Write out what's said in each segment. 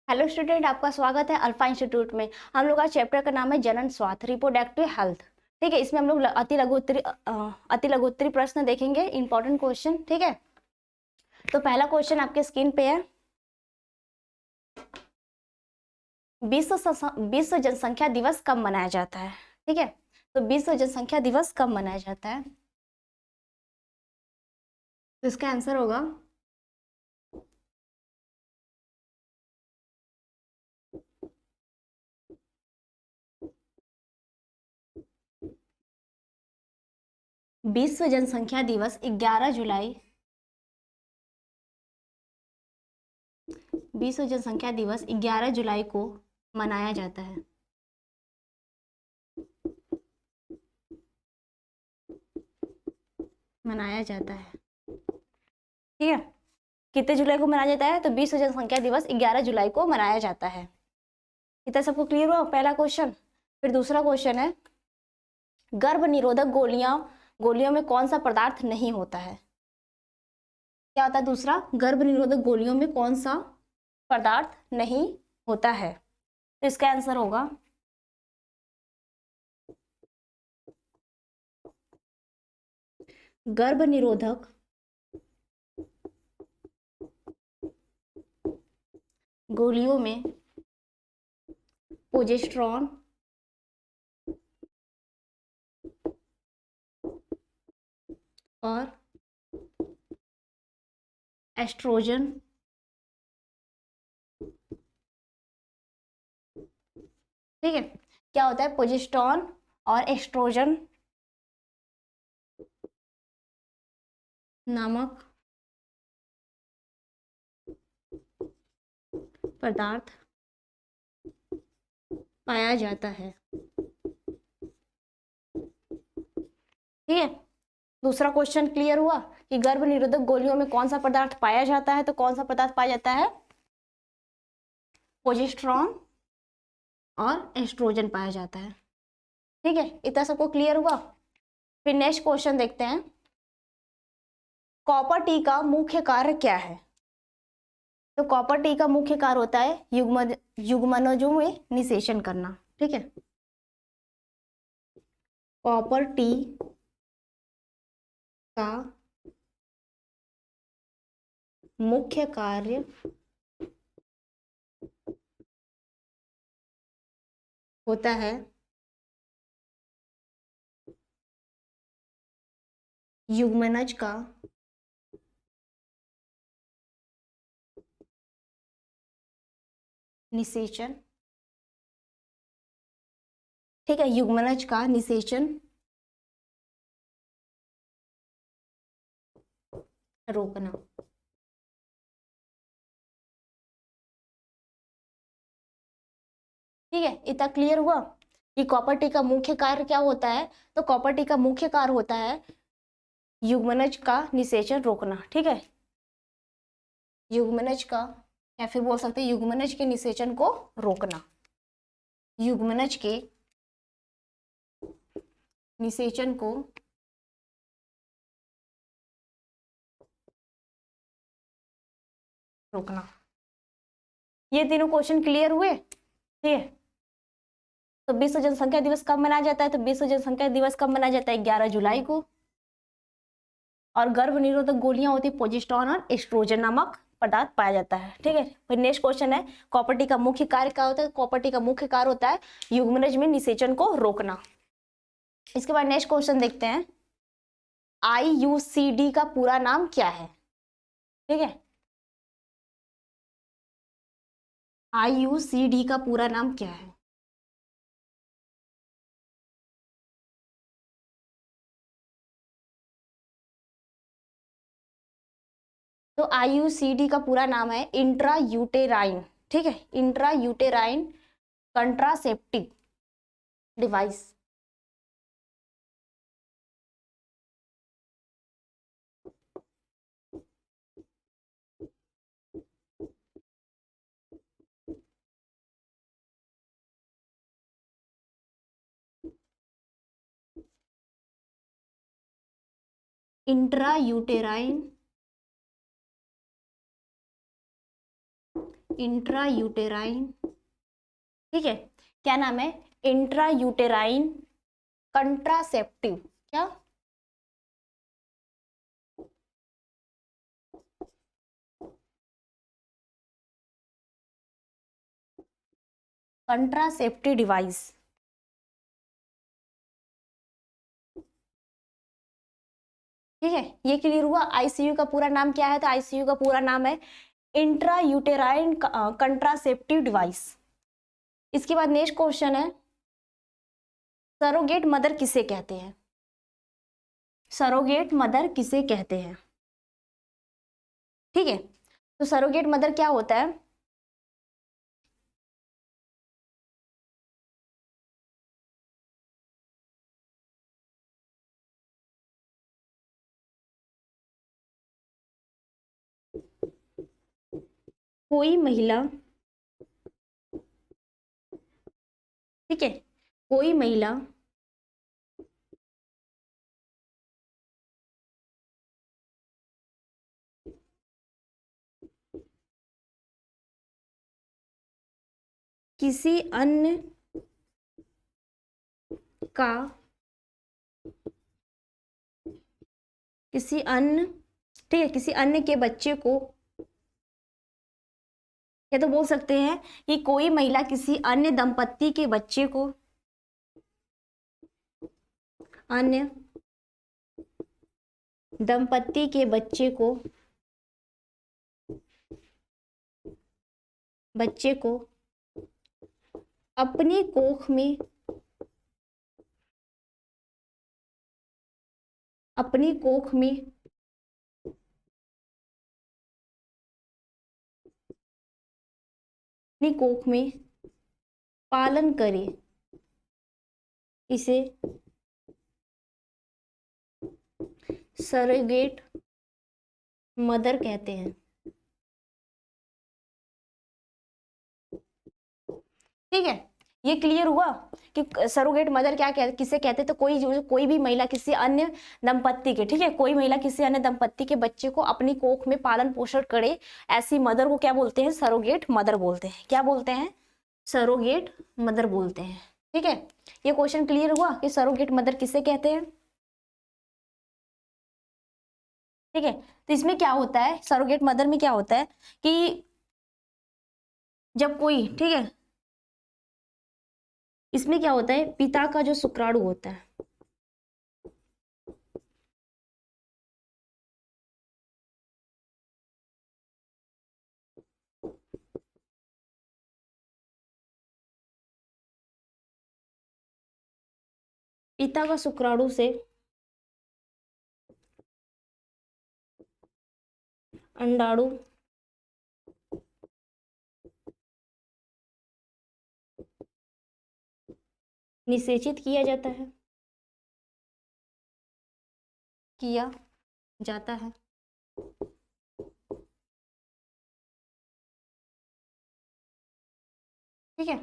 Hello student, आपका स्वागत है अल्फा इंस्टीट्यूट में। हम लोग का चैप्टर का नाम है जनन स्वास्थ्य रिप्रोडक्टिव हेल्थ। ठीक है, इसमें हम लोग अति लघु उत्तरी प्रश्न देखेंगे, इंपॉर्टेंट क्वेश्चन। ठीक है, तो पहला क्वेश्चन आपके स्क्रीन पे है। विश्व जनसंख्या दिवस कब मनाया जाता है? ठीक है, तो विश्व जनसंख्या दिवस कब मनाया जाता है? तो इसका आंसर होगा विश्व जनसंख्या दिवस 11 जुलाई। विश्व जनसंख्या दिवस 11 जुलाई को मनाया जाता है। मनाया जाता है, ठीक है। कितने जुलाई को मनाया जाता है? तो विश्व जनसंख्या दिवस 11 जुलाई को मनाया जाता है। इतना सबको क्लियर हुआ पहला क्वेश्चन। फिर दूसरा क्वेश्चन है, गर्भ निरोधक गोलियों में कौन सा पदार्थ नहीं होता है? क्या होता है दूसरा? गर्भ निरोधक गोलियों में कौन सा पदार्थ नहीं होता है? तो इसका आंसर होगा गर्भ निरोधक गोलियों में प्रोजेस्टेरॉन और एस्ट्रोजन ठीक है। क्या होता है? प्रोजेस्टेरॉन और एस्ट्रोजन नामक पदार्थ पाया जाता है। ठीक है, दूसरा क्वेश्चन क्लियर हुआ कि गर्भ निरोधक गोलियों में कौन सा पदार्थ पाया जाता है। तो कौन सा पदार्थ पाया जाता है? प्रोजेस्टेरॉन और एस्ट्रोजन पाया जाता है। ठीक है, इतना सबको क्लियर हुआ। फिर नेक्स्ट क्वेश्चन देखते हैं, कॉपर टी का मुख्य कार्य क्या है? तो कॉपर टी का मुख्य कार्य होता है युग्मनजों में निषेचन करना। ठीक है, कॉपर टी का मुख्य कार्य होता है युग्मनज का निषेचन। ठीक है, युग्मनज का निषेचन रोकना। ठीक है, इतना क्लियर हुआ कि कॉपर टी का मुख्य कार्य क्या होता है। तो कॉपर टी का मुख्य कार्य होता है युग्मनज का निषेचन रोकना। ठीक है, युग्मनज का, या फिर बोल सकते हैं युग्मनज के निषेचन को रोकना। युग्मनज के निषेचन को रोकना। ये तीनों क्वेश्चन क्लियर हुए? ठीक है, तो विश्व जनसंख्या दिवस कब मनाया जाता है? तो विश्व जनसंख्या दिवस कब मनाया जाता है? 11 जुलाई को। और गर्भ निरोधक गोलियां होती है प्रोजेस्टेरॉन और एस्ट्रोजन नामक पदार्थ पाया जाता है। ठीक है, फिर नेक्स्ट क्वेश्चन है, कॉपर टी का मुख्य कार्य क्या होता है? कॉपर टी का मुख्य कार्य होता है युग्मनज में निषेचन को रोकना। इसके बाद नेक्स्ट क्वेश्चन देखते हैं, IUCD का पूरा नाम क्या है? ठीक है, IUCD का पूरा नाम क्या है? तो IUCD का पूरा नाम है इंट्रा यूटेराइन। ठीक है, intra uterine contraceptive device. Intra uterine intrauterine, ठीक है, क्या नाम है, इंट्रायूटेराइन कंट्रासेप्टिव, क्या, कंट्रासेप्टिव डिवाइस, ठीक है, ये क्लियर हुआ। आईसीयू का पूरा नाम क्या है, तो आईसीयू का पूरा नाम है इंट्रायूटेराइन कंट्रासेप्टिव डिवाइस। इसके बाद नेक्स्ट क्वेश्चन है, सरोगेट मदर किसे कहते हैं, सरोगेट मदर किसे कहते हैं, ठीक है, तो सरोगेट मदर क्या होता है, कोई महिला, ठीक है, कोई महिला किसी अन्य का, किसी अन्य, ठीक है, किसी अन्य के बच्चे को, या तो बोल सकते हैं कि कोई महिला किसी अन्य दंपत्ति के बच्चे को, अन्य दंपत्ति के बच्चे को, बच्चे को अपनी कोख में, अपनी कोख में अपनी कोख में पालन करे, इसे सरोगेट मदर कहते हैं, ठीक है, ये क्लियर हुआ कि सरोगेट मदर क्या किसे कहते हैं, तो कोई भी महिला किसी अन्य दंपत्ति के, ठीक है, कोई महिला किसी अन्य दंपत्ति के बच्चे को अपनी कोख में पालन पोषण करे, ऐसी मदर को क्या बोलते हैं, सरोगेट मदर बोलते हैं, क्या बोलते हैं, सरोगेट मदर बोलते हैं, ठीक है, ये क्वेश्चन क्लियर हुआ कि सरोगेट मदर किसे कहते हैं, ठीक है, तो इसमें क्या होता है, सरोगेट मदर में क्या होता है कि जब कोई, ठीक है, इसमें क्या होता है, पिता का जो शुक्राणु होता है, पिता का शुक्राणु से अंडाणु निषेचित किया जाता है, किया जाता है, ठीक है,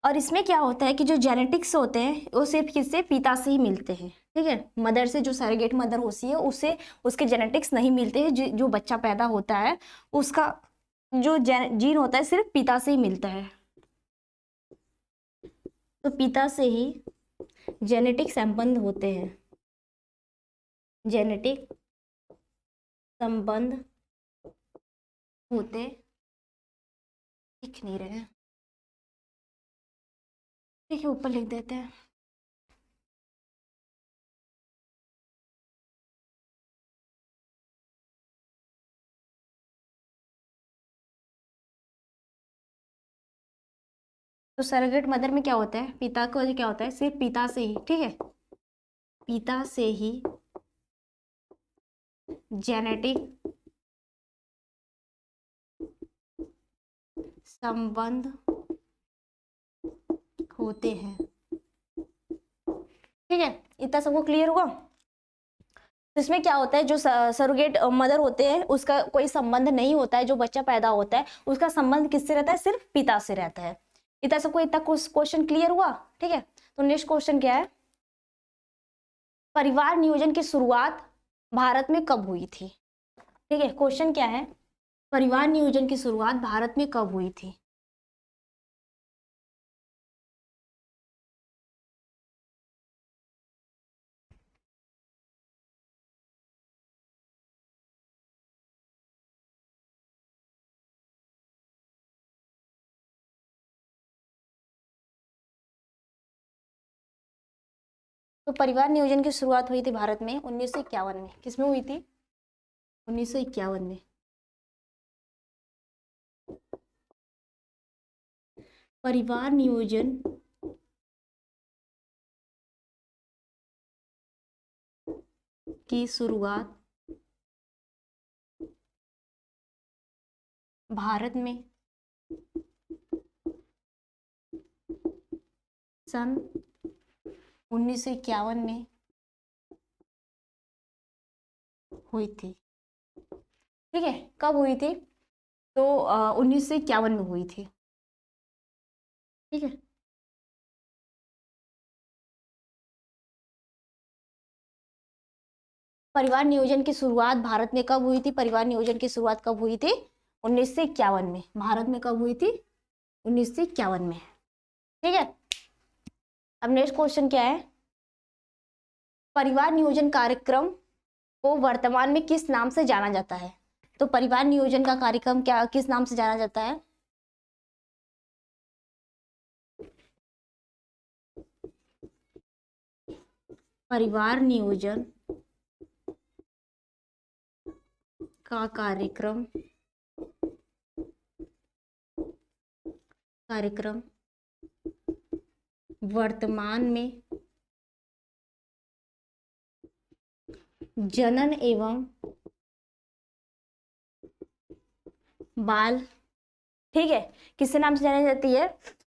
और इसमें क्या होता है कि जो जेनेटिक्स होते हैं वो सिर्फ किससे, पिता से ही मिलते हैं, ठीक है, मदर से, जो सरोगेट मदर होती है उससे उसके जेनेटिक्स नहीं मिलते हैं, जो बच्चा पैदा होता है उसका जो जीन होता है सिर्फ पिता से ही मिलता है, तो पिता से ही जेनेटिक संबंध होते हैं, जेनेटिक संबंध होते, लिख नहीं रहे, ठीक है, ऊपर लिख देते हैं, तो सरोगेट मदर में क्या होता है, पिता को क्या होता है, सिर्फ पिता से ही, ठीक है, पिता से ही जेनेटिक संबंध होते हैं, ठीक है, इतना सबको क्लियर हुआ। तो इसमें क्या होता है, जो सरोगेट मदर होते हैं उसका कोई संबंध नहीं होता है, जो बच्चा पैदा होता है उसका संबंध किससे रहता है, सिर्फ पिता से रहता है, इतना सबको, इतना क्वेश्चन क्लियर हुआ, ठीक है, तो नेक्स्ट क्वेश्चन क्या है, परिवार नियोजन की शुरुआत भारत में कब हुई थी? ठीक है, क्वेश्चन क्या है, परिवार नियोजन की शुरुआत भारत में कब हुई थी? तो परिवार नियोजन की शुरुआत हुई थी भारत में 1951 में। किसमें हुई थी? 1951 में। परिवार नियोजन की शुरुआत भारत में सन 1951 में हुई थी। ठीक है, कब हुई थी? तो 1951 में हुई थी। ठीक है, परिवार नियोजन की शुरुआत भारत में कब हुई थी? परिवार नियोजन की शुरुआत कब हुई थी? 1951 में। भारत में कब हुई थी? 1951 में। ठीक है, अब नेक्स्ट क्वेश्चन क्या है, परिवार नियोजन कार्यक्रम को वर्तमान में किस नाम से जाना जाता है? तो परिवार नियोजन का कार्यक्रम क्या किस नाम से जाना जाता है? परिवार नियोजन का कार्यक्रम वर्तमान में जनन एवं बाल, ठीक है, किस नाम से जानी जाती है?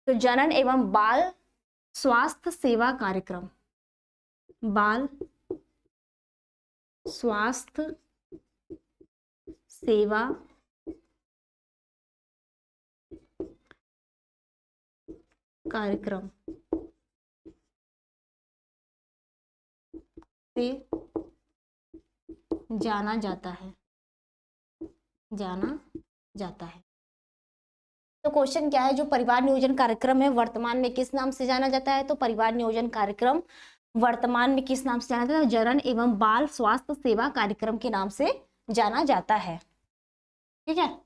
तो जनन एवं बाल स्वास्थ्य सेवा कार्यक्रम, बाल स्वास्थ्य सेवा कार्यक्रम से जाना जाता है। तो क्वेश्चन क्या है, जो परिवार नियोजन कार्यक्रम है वर्तमान में किस नाम से जाना जाता है? तो परिवार नियोजन कार्यक्रम वर्तमान में किस नाम से जाना जाता है? जनन एवं बाल स्वास्थ्य सेवा कार्यक्रम के नाम से जाना जाता है। ठीक है,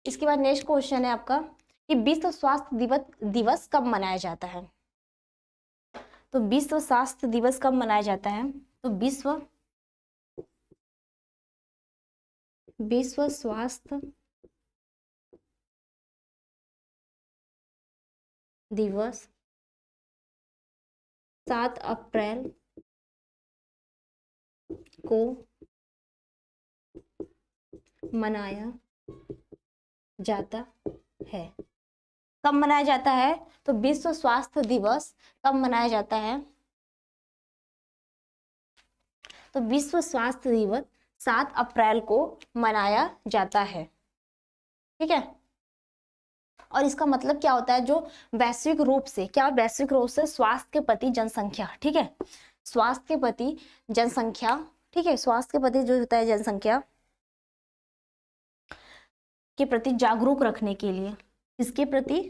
इसके बाद नेक्स्ट क्वेश्चन है आपका कि विश्व स्वास्थ्य दिवस कब मनाया जाता है? तो विश्व स्वास्थ्य दिवस कब मनाया जाता है? तो विश्व स्वास्थ्य दिवस 7 अप्रैल को मनाया जाता है। कब मनाया जाता है? तो विश्व स्वास्थ्य दिवस कब मनाया जाता है? तो विश्व स्वास्थ्य दिवस 7 अप्रैल को मनाया जाता है। ठीक है, और इसका मतलब क्या होता है, जो वैश्विक रूप से स्वास्थ्य के प्रति जनसंख्या, ठीक है, स्वास्थ्य के प्रति जनसंख्या, ठीक है, स्वास्थ्य के प्रति जो होता है जनसंख्या के प्रति जागरूक रखने के लिए, इसके प्रति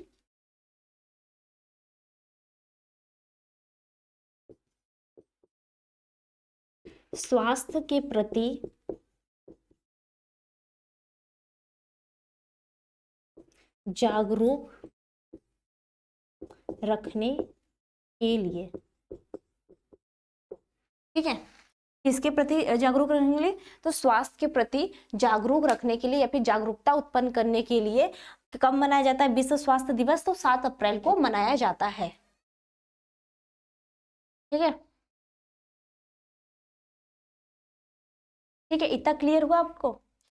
स्वास्थ्य के प्रति जागरूक रखने के लिए, ठीक है, किसके प्रति जागरूक रखने के लिए? तो स्वास्थ्य के प्रति जागरूक रखने के लिए या फिर जागरूकता उत्पन्न करने के लिए कब मनाया जाता है विश्व स्वास्थ्य दिवस? तो 7 अप्रैल को मनाया जाता है। ठीक है, ठीक है, इतना क्लियर हुआ आपको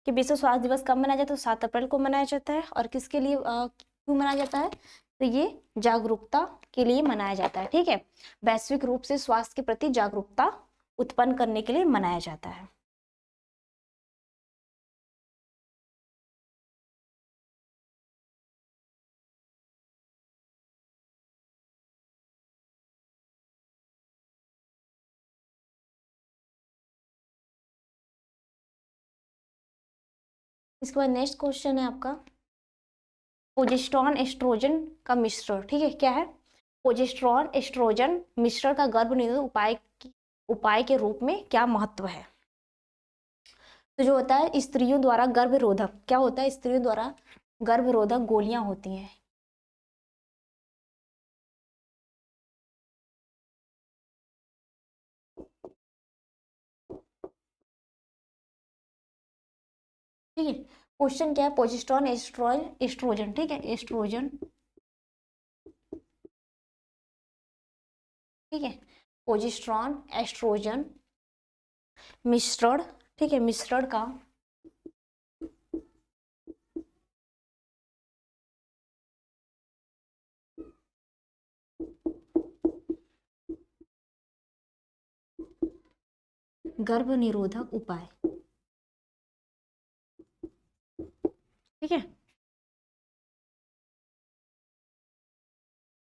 कि विश्व स्वास्थ्य दिवस कब मनाया जाता है? तो 7 अप्रैल को मनाया जाता है, और किसके लिए क्यों मनाया जाता है? तो ये जागरूकता के लिए मनाया जाता है। ठीक है, वैश्विक रूप से स्वास्थ्य के प्रति जागरूकता उत्पन्न करने के लिए मनाया जाता है। इसके बाद नेक्स्ट क्वेश्चन है आपका प्रोजेस्टेरॉन एस्ट्रोजन का मिश्रण। ठीक है, क्या है? प्रोजेस्टेरॉन एस्ट्रोजन मिश्रण का गर्भनिरोधक उपाय के रूप में क्या महत्व है? तो जो होता है स्त्रियों द्वारा गर्भरोधक, क्या होता है? स्त्रियों द्वारा गर्भरोधक गोलियां होती हैं। ठीक है, क्वेश्चन क्या है? प्रोजेस्टेरॉन एस्ट्रोजन, ठीक है, एस्ट्रोजन, ठीक है, प्रोजेस्टेरॉन एस्ट्रोजन मिश्रण, ठीक है, मिश्रण का गर्भ निरोधक उपाय। ठीक है,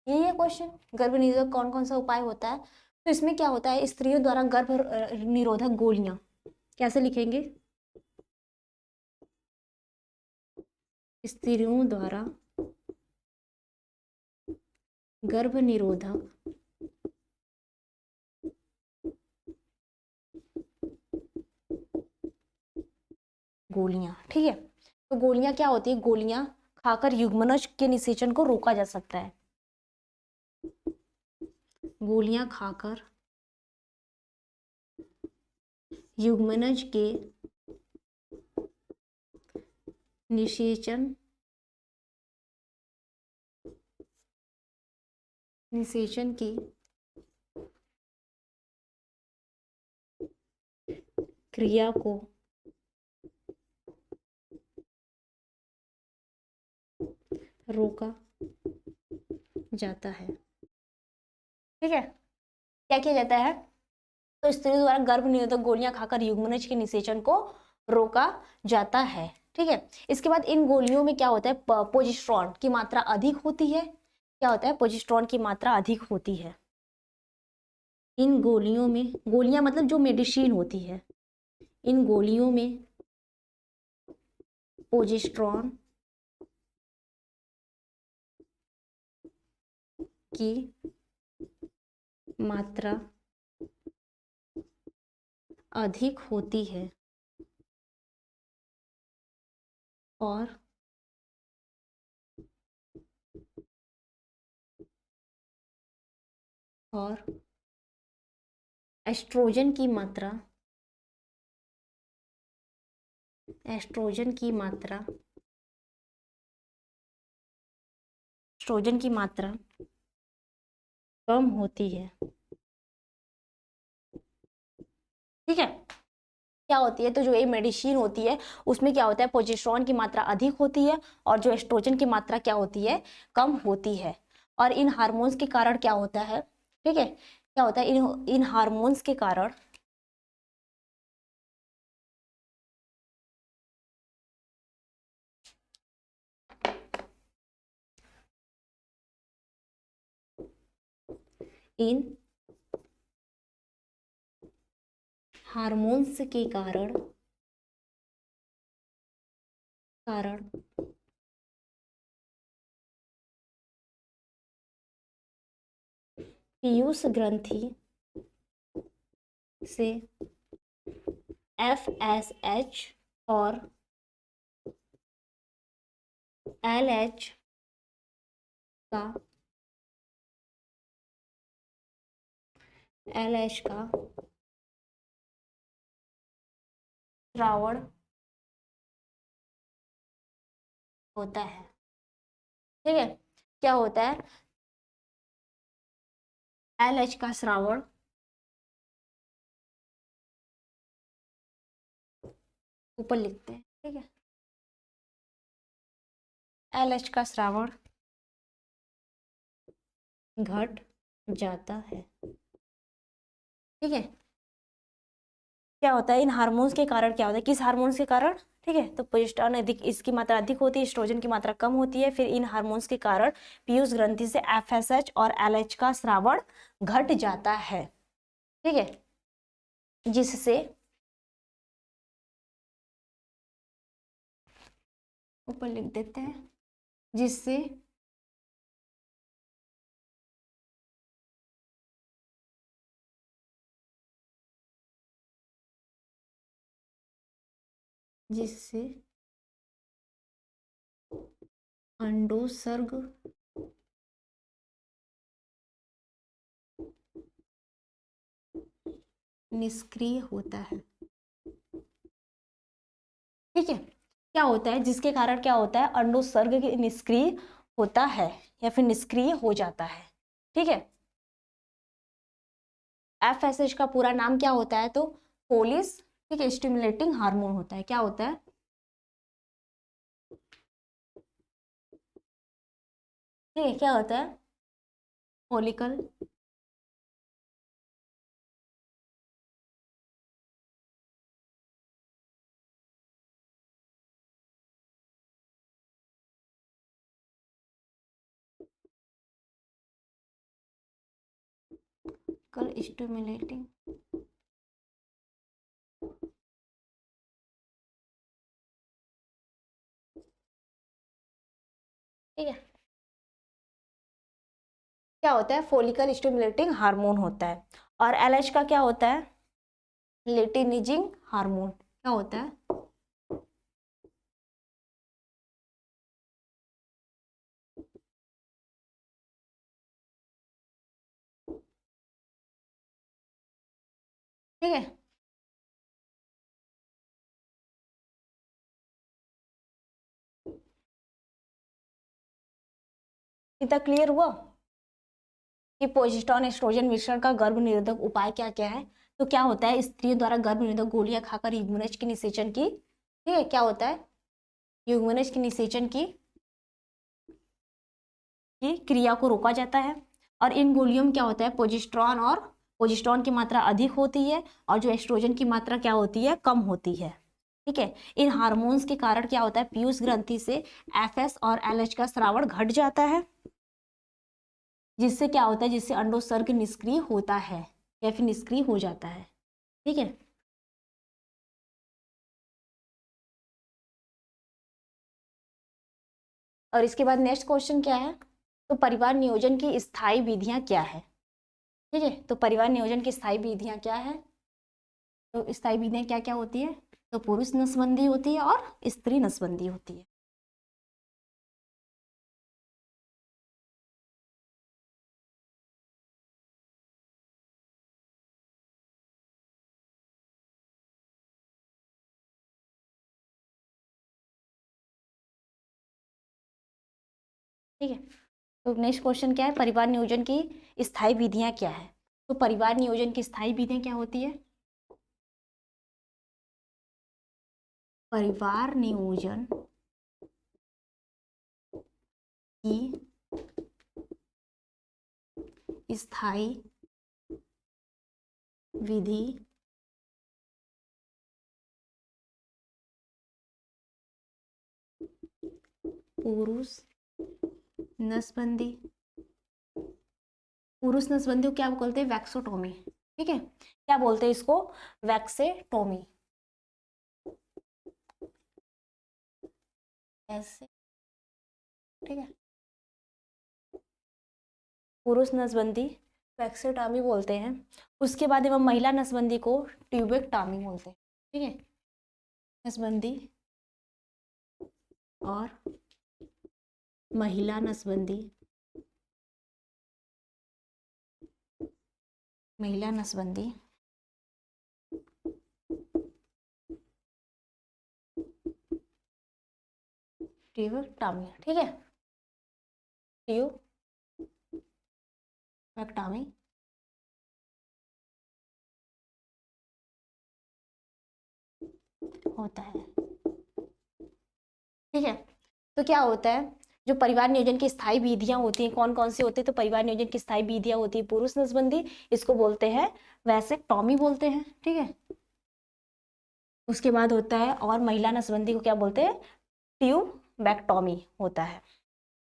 यही है क्वेश्चन। गर्भ निरोधक कौन कौन सा उपाय होता है? तो इसमें क्या होता है? स्त्रियों द्वारा गर्भ निरोधक गोलियां, कैसे लिखेंगे? स्त्रियों द्वारा गर्भ निरोधक गोलियां। ठीक है, तो गोलियां क्या होती है? गोलियां खाकर युग्मनज के निषेचन को रोका जा सकता है। गोलियां खाकर युग्मनज के निषेचन की क्रिया को रोका जाता है। ठीक है, क्या किया जाता है? तो स्त्रियों द्वारा गर्भ निरोधक गोलियां खाकर युग्मनज के निषेचन को रोका जाता है। ठीक है, इसके बाद इन गोलियों में क्या होता है? प्रोजेस्टेरॉन की मात्रा अधिक होती है। क्या होता है? प्रोजेस्टेरॉन की मात्रा अधिक होती है। इन गोलियों में, गोलियां मतलब जो मेडिसिन होती है, इन गोलियों में प्रोजेस्टेरॉन की मात्रा अधिक होती है और एस्ट्रोजन की मात्रा कम होती है। ठीक है, क्या होती है? तो जो ये मेडिसिन होती है उसमें क्या होता है? प्रोजेस्टेरॉन की मात्रा अधिक होती है और जो एस्ट्रोजन की मात्रा क्या होती है? कम होती है। और इन हार्मोन्स के कारण क्या होता है? ठीक है, क्या होता है? इन हार्मोन्स के कारण इन हार्मोन्स के कारण पीयूष ग्रंथि से FSH और LH का श्रावण होता है। ठीक है, क्या होता है? LH का श्रावण ऊपर लिखते हैं। ठीक है, LH का श्रावण घट जाता है। ठीक है, क्या होता है? इन हार्मोन्स के कारण क्या होता है? किस हार्मोन्स के कारण? ठीक है, तो प्रोजेस्टेरॉन अधिक, इसकी मात्रा अधिक होती है, एस्ट्रोजन की मात्रा कम होती है। फिर इन हार्मोन्स के कारण पीयूष ग्रंथि से FSH और LH का श्रावण घट जाता है। ठीक है, जिससे ऊपर लिख देते हैं, जिससे अंडोत्सर्ग निष्क्रिय होता है। ठीक है, क्या होता है, जिसके कारण क्या होता है, अंडोत्सर्ग निष्क्रिय होता है या फिर निष्क्रिय हो जाता है। ठीक है, एफएसएच का पूरा नाम क्या होता है, तो फोलिस, ठीक है, स्टिमुलेटिंग हार्मोन होता है। क्या होता है, ठीक है, क्या होता है, फोलिकल स्टिमुलेटिंग ठीक है, क्या होता है, फोलिकल स्टिमुलेटिंग हार्मोन होता है। और एलएच का क्या होता है, लेटिनिजिंग हार्मोन। क्या होता है, ठीक है, इतना क्लियर हुआ कि प्रोजेस्टेरॉन एस्ट्रोजन मिश्रण का गर्भ निरोधक उपाय क्या क्या है। तो क्या होता है, स्त्रियों द्वारा गर्भ निरोधक गोलियां खाकर युग्मनज के निषेचन की, ठीक है, क्या होता है, युग्मनज के निषेचन की क्रिया को रोका जाता है। और इन गोलियों में क्या होता है, प्रोजेस्टेरॉन की मात्रा अधिक होती है और जो एस्ट्रोजन की मात्रा क्या होती है, कम होती है। ठीक है, इन हार्मोन्स के कारण क्या होता है, पीयूष ग्रंथि से एफएस और एलएच का स्रावण घट जाता है, जिससे क्या होता है, जिससे अंडोत्सर्ग निष्क्रिय होता है या फिर निष्क्रिय हो जाता है। ठीक है, और इसके बाद नेक्स्ट क्वेश्चन क्या है, तो परिवार नियोजन की स्थायी विधियां क्या है। ठीक है, तो परिवार नियोजन की स्थायी विधियां क्या है, तो स्थायी विधियां क्या क्या होती है, तो पुरुष नसबंदी होती है और स्त्री नसबंदी होती है। ठीक है, तो नेक्स्ट क्वेश्चन क्या है, परिवार नियोजन की स्थायी विधियां क्या है। तो परिवार नियोजन की स्थायी विधियां क्या होती है, परिवार नियोजन की स्थायी विधि पुरुष नसबंदी, पुरुष नसबंदी को क्या बोलते हैं, वैक्सोटोमी। ठीक है, क्या बोलते हैं इसको, वैक्सेटोमी। ऐसे, ठीक है, पुरुष नसबंदी वैक्सेटोमी बोलते हैं। उसके बाद एवं महिला नसबंदी को ट्यूबेक्टोमी बोलते हैं। ठीक है, नसबंदी और महिला नसबंदी, महिला नसबंदी ट्यूबेक्टोमी। ठीक है, ट्यूबेक्टोमी होता है। ठीक है, तो क्या होता है, जो परिवार नियोजन की स्थायी विधियां होती हैं, कौन कौन सी होती है, तो परिवार नियोजन की स्थायी विधियां होती है पुरुष नसबंदी, इसको बोलते हैं वैसेक्टोमी बोलते हैं। ठीक है, उसके बाद होता है, और महिला नसबंदी को क्या बोलते हैं, ट्यूबेक्टोमी होता है।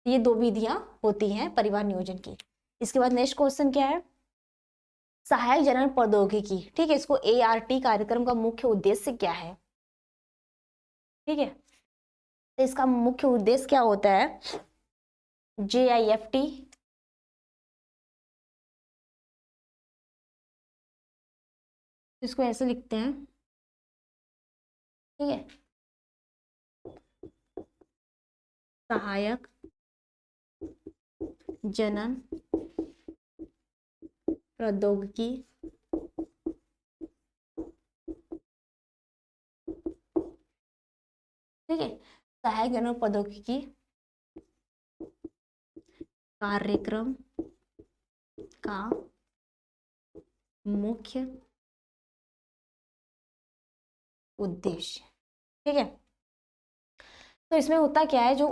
ये दो विधियां होती हैं परिवार नियोजन की। इसके बाद नेक्स्ट क्वेश्चन क्या है, सहायक जनन प्रौद्योगिकी। ठीक है, इसको ART कार्यक्रम का मुख्य उद्देश्य क्या है। ठीक है, तो इसका मुख्य उद्देश्य क्या होता है? JIFT इसको ऐसे लिखते हैं, ठीक है, सहायक जनन प्रौद्योगिकी ठीक है, सहायक जनन प्रौद्योगिकी कार्यक्रम का मुख्य उद्देश्य, ठीक है। तो इसमें होता क्या है, जो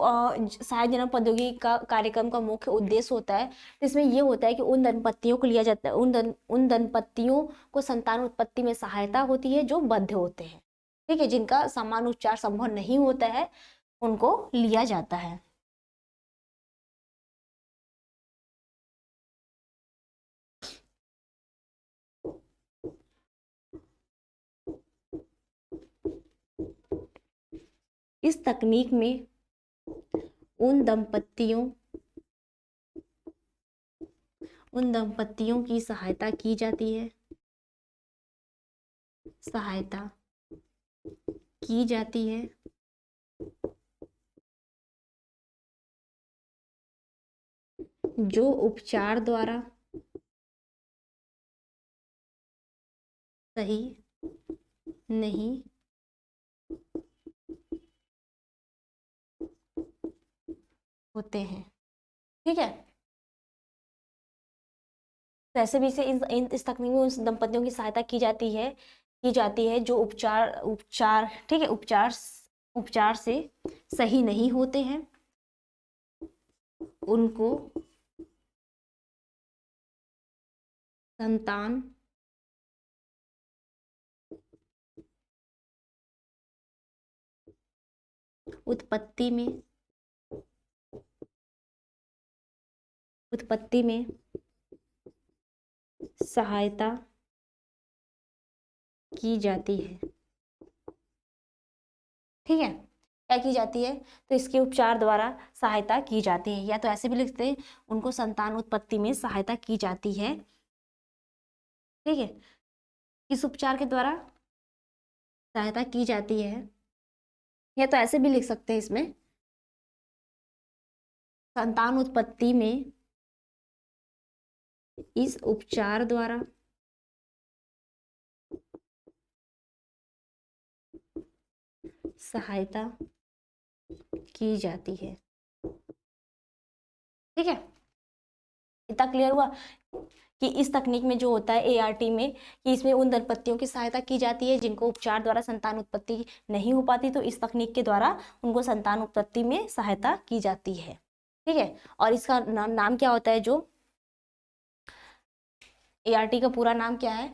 सहायक जनन प्रौद्योगिकी का कार्यक्रम का मुख्य उद्देश्य होता है, तो इसमें ये होता है कि उन दंपत्तियों को लिया जाता है, उन दंपत्तियों को संतान उत्पत्ति में सहायता होती है जो बद्ध होते हैं, ठीक है, जिनका समान उपचार संभव नहीं होता है, उनको लिया जाता है। इस तकनीक में उन दंपत्तियों की सहायता की जाती है, जो उपचार द्वारा सही नहीं होते हैं, ठीक है। तो ऐसे भी से इस तकनीक में उस दंपतियों की सहायता की जाती है जो उपचार ठीक है, उपचार से सही नहीं होते हैं, उनको संतान उत्पत्ति में सहायता की जाती है, ठीक है। क्या की जाती है? तो इसके उपचार द्वारा सहायता की जाती है, या तो ऐसे भी लिखते हैं, उनको संतान उत्पत्ति में सहायता की जाती है, ठीक है। किस उपचार के द्वारा सहायता की जाती है, या तो ऐसे भी लिख सकते हैं इसमें, संतान उत्पत्ति में इस उपचार द्वारा सहायता की जाती है, ठीक है। इतना क्लियर हुआ कि इस तकनीक में जो होता है ART में, कि इसमें उन दंपत्तियों की सहायता की जाती है जिनको उपचार द्वारा संतान उत्पत्ति नहीं हो पाती, तो इस तकनीक के द्वारा उनको संतान उत्पत्ति में सहायता की जाती है, ठीक है। और इसका नाम क्या होता है, जो ART का पूरा नाम क्या है,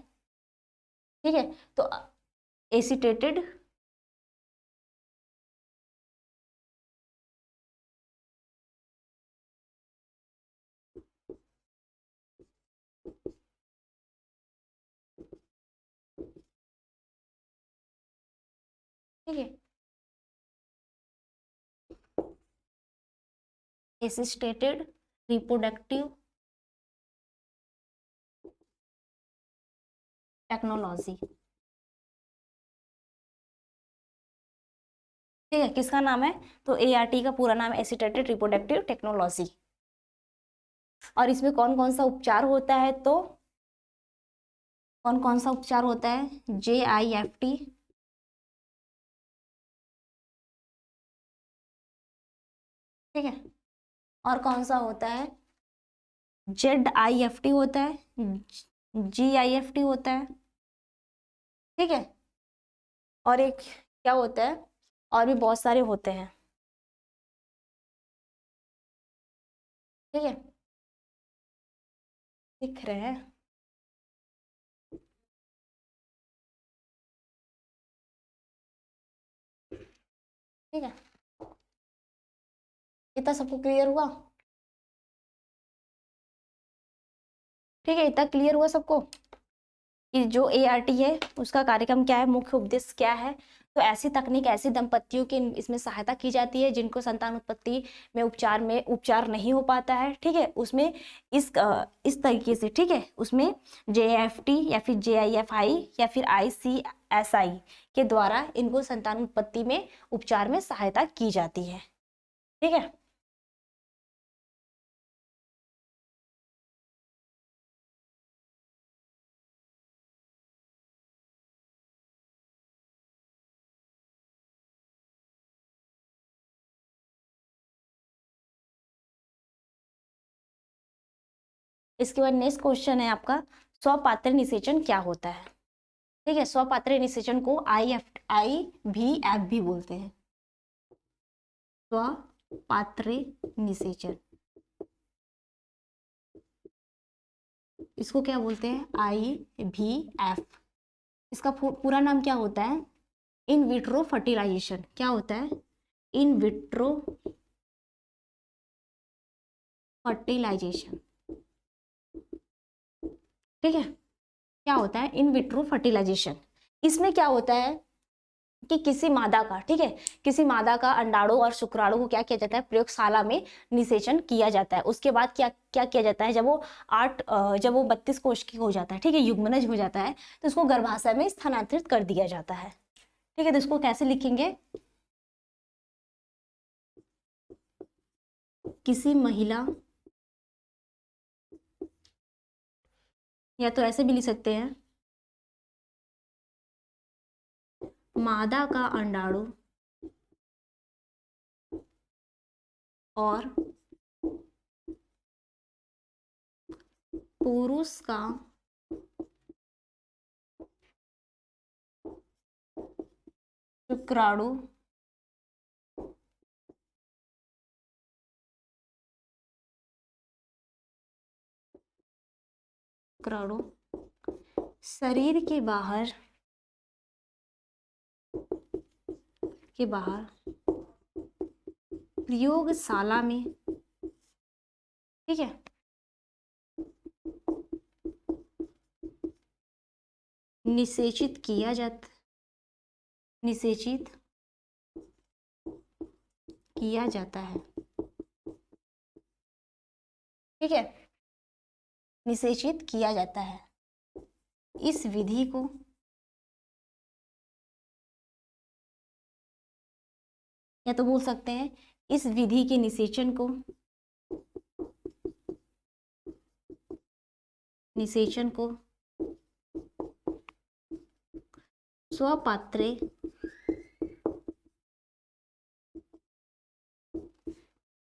ठीक है। तो एसिटेटेड ठीक है, एसिस्टेटेड रिप्रोडक्टिव टेक्नोलॉजी, ठीक है। किसका नाम है? तो ART का पूरा नाम एसिस्टेटेड रिप्रोडक्टिव टेक्नोलॉजी। और इसमें कौन कौन सा उपचार होता है? तो कौन कौन सा उपचार होता है? JIFT, ठीक है। और कौन सा होता है? ZIFT होता है, GIFT होता है, ठीक है। और एक क्या होता है? और भी बहुत सारे होते हैं, ठीक है, दिख रहे हैं, ठीक है। इतना सबको क्लियर हुआ? ठीक है, इतना क्लियर हुआ सबको कि जो ART है उसका कार्यक्रम क्या है, मुख्य उद्देश्य क्या है। तो ऐसी तकनीक ऐसी दंपतियों की इसमें सहायता की जाती है जिनको संतान उत्पत्ति में उपचार नहीं हो पाता है, ठीक है। उसमें इस तरीके से, ठीक है, उसमें JFT या फिर JIFI या फिर ICSI के द्वारा इनको संतान उत्पत्ति में उपचार में सहायता की जाती है, ठीक है। इसके बाद नेक्स्ट क्वेश्चन है आपका, स्वपात्र निषेचन क्या होता है, ठीक है। स्वपात्र निषेचन को IVF भी बोलते हैं, स्वपात्र निषेचन, इसको क्या बोलते हैं, IVF। इसका पूरा नाम क्या होता है, इन विट्रो फर्टिलाइजेशन। क्या होता है, इन विट्रो फर्टिलाइजेशन, ठीक है। क्या होता है, इन विट्रो फर्टिलाइजेशन। इसमें क्या होता है कि किसी मादा का, ठीक है, किसी मादा का अंडाणु और शुक्राणु को क्या किया जाता है, प्रयोगशाला में निषेचन किया जाता है। उसके बाद क्या क्या किया जाता है, जब वो 32 कोश की हो जाता है, ठीक है, युग्मनज हो जाता है, तो उसको गर्भाशय में स्थानांतरित कर दिया जाता है, ठीक है। तो इसको कैसे लिखेंगे, किसी महिला, या तो ऐसे भी लिख सकते हैं, मादा का अंडाणु और पुरुष का शुक्राणु शरीर के बाहर प्रयोगशाला में, ठीक है, निषेचित किया जाता है, ठीक है, निषेचित किया जाता है। इस विधि को या तो बोल सकते हैं, इस विधि के निषेचन को स्वपात्रे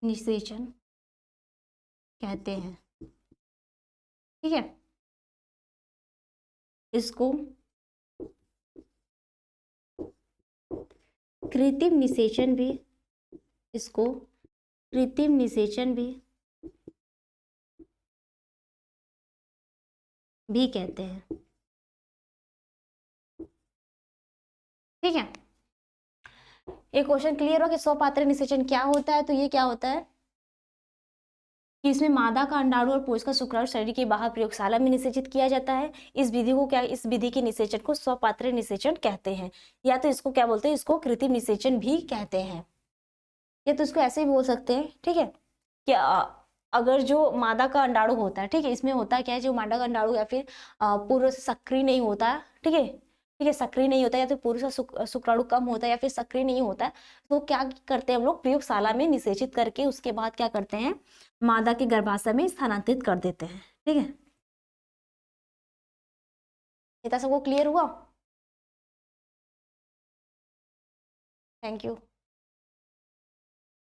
निषेचन कहते हैं, ठीक है। इसको कृत्रिम निषेचन भी कहते हैं, ठीक है। ये क्वेश्चन क्लियर हो कि स्वपात्र निषेचन क्या होता है। तो ये क्या होता है कि इसमें मादा का अंडाणु और पुरुष का शुक्राणु शरीर के बाहर प्रयोगशाला में निषेचित किया जाता है। इस विधि के निषेचन को स्वपात्र निषेचन कहते हैं, या तो इसको क्या बोलते हैं, इसको कृत्रिम निषेचन भी कहते हैं, या तो इसको ऐसे भी बोल सकते हैं, ठीक है। कि अगर जो मादा का अंडाणु होता है, ठीक है, इसमें होता है क्या है, जो मादा का अंडाणु या फिर पुरुष सक्रिय नहीं होता, ठीक है, सक्रिय नहीं होता, या तो पुरुष का शुक्राणु कम होता है या फिर सक्रिय नहीं होता, तो क्या करते हैं हम लोग, प्रयोगशाला में निषेचित करके उसके बाद क्या करते हैं, मादा के गर्भाशय में स्थानांतरित कर देते हैं, ठीक है। इतना सबको क्लियर हुआ? Thank you.